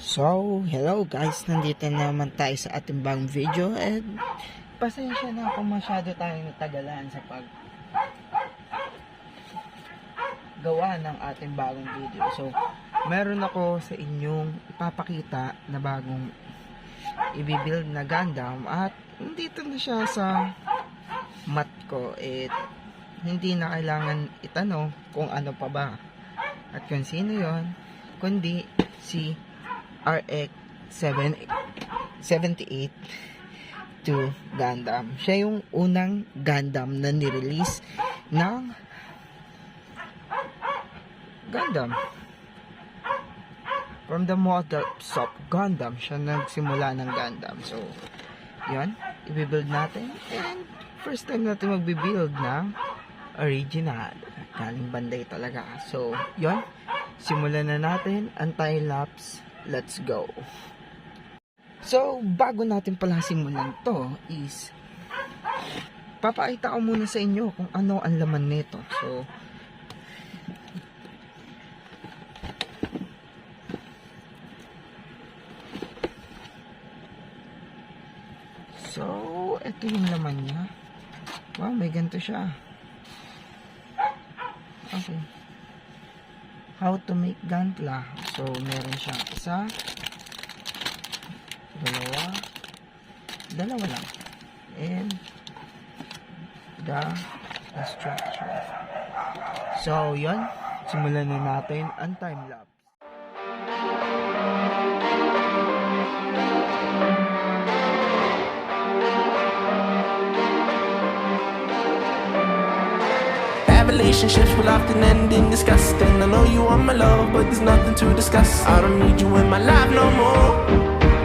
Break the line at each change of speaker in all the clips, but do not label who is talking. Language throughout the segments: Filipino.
So, hello guys, nandito naman tayo sa ating bagong video and pasensya na kung masyado tayong natagalan sa pag gawa ng ating bagong video. So, meron ako sa inyong ipapakita na bagong i-build na Gundam at nandito na siya sa mat ko at hindi na kailangan itanong kung ano pa ba at kung sino yon, kundi si RX-78 to Gundam. Siya yung unang Gundam na nirelease ng Gundam. From the models of Gundam, siya nagsimula ng Gundam. So, yun, i-build natin. And first time natin magbi-build ng original. Galing Bandai talaga. So, yun, simulan na natin ang time-lapse. Let's go. So, bago natin pala simulan to is papakita ko muna sa inyo kung ano ang laman nito. So, ito yung laman niya. Wow, may ganito siya. Okay. How to make Gunpla. So, meron siyang isa, dalawa lang. And the instruction. So, yun. Simulan na natin ang time-lapse.
Relationships will often end in disgust, and I know you want my love, but there's nothing to discuss. I don't need you in my life no more.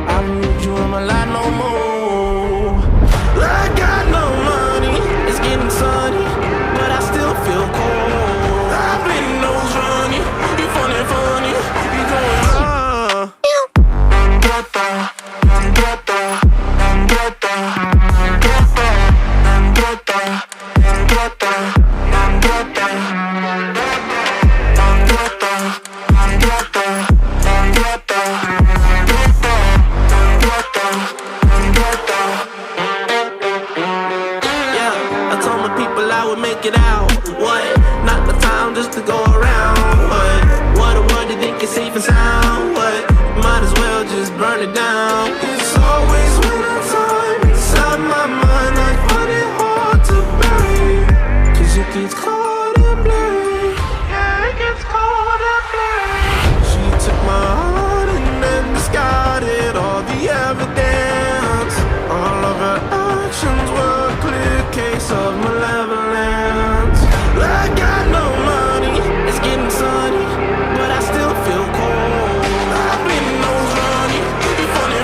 I don't need you in my life no more. I got no money, it's getting sunny, but I still feel cold. I've been nose running, you funny, you going it out. What? Not the time just to go around. What a word to think it's safe and sound. What? Might as well just burn it down. It's always winter time inside my mind. I find it hard to bury, 'cause it gets cold and blurry. Yeah, it gets cold and blurry. She took my heart and then discarded all the evidence. All of her actions were a clear case of malevolence. I got no money, it's getting sunny, but I still feel cold. I've been nose running, you funny,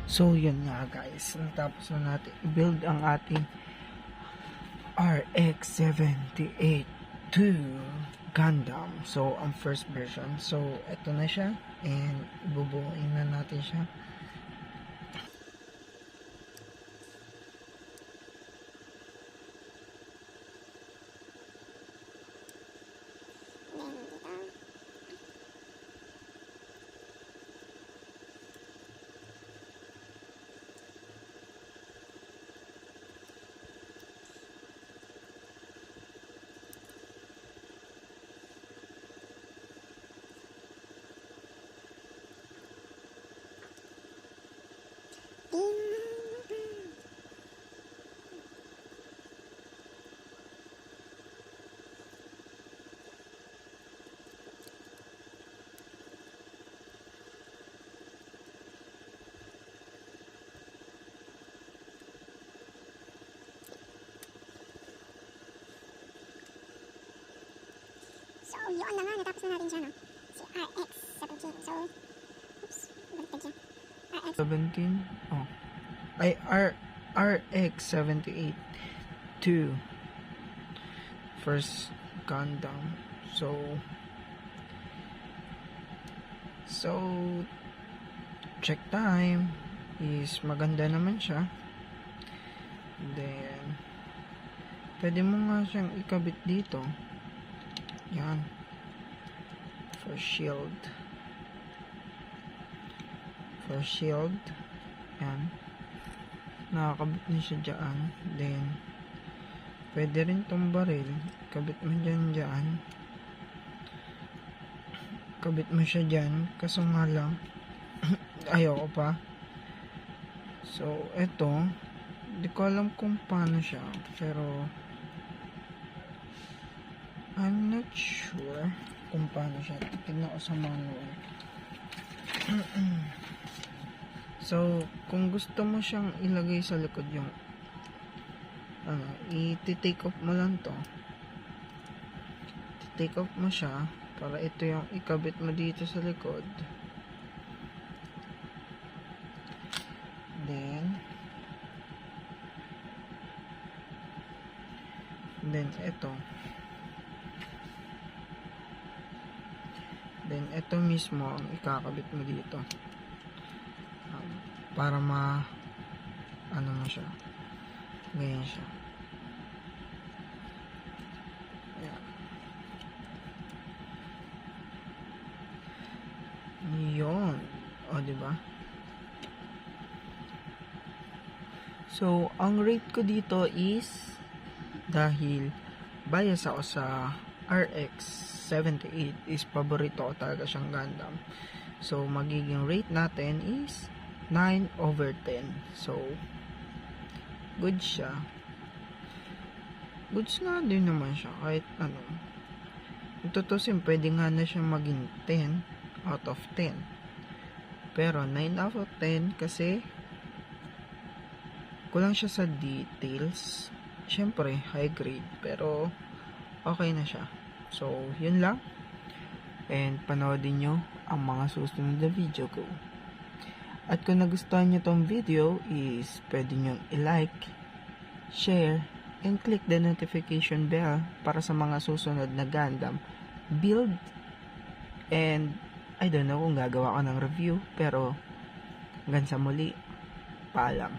So, yun nga guys. Natapos na natin i-build ang ating RX-78 Gundam. So, ang first version. So, ito na siya. And, ibubuin na natin siya.
So, yun na nga, natapos na natin siya, no? Si RX-17. So, oops, baliktad siya. RX,
17? Oh. Ay, RX-78 First Gundam. So, check time is maganda naman siya. Then, pwede mo nga siyang ikabit dito. Yan. For shield. Yan. Nakakabit na siya dyan. Then, pwede rin tong baril. Kabit mo dyan. Kabit mo siya dyan. Kaso nga lang, ayoko pa. So, eto, di ko alam kung paano siya. Pero, I'm not sure kung paano siya. Tignan ko sa manual. So, kung gusto mo siyang ilagay sa likod yung i-take off mo lang to. Take off mo siya para ito yung ikabit mo dito sa likod. Then ito mismo ang ikakabit mo dito para ano mo siya, ganyan siya. Ayan. Yun, o diba? So ang rate ko dito is, dahil bias ako sa RX-78, is paborito ko talaga siyang Gundam. So, magiging rate natin is 9/10. So, good siya. Goods nga din naman siya, kahit ano. Kung tutusin, pwede nga na siya maging 10 out of 10. Pero, 9 out of 10 kasi kulang siya sa details. Siyempre, high grade, pero okay na siya. So, yun lang. And panoodin nyo ang mga susunod na video ko. At kung nagustuhan nyo tong video is pwede nyo i-like, share, and click the notification bell para sa mga susunod na Gundam build. And I don't know kung gagawa ko ng review, pero hanggang sa muli, paalam.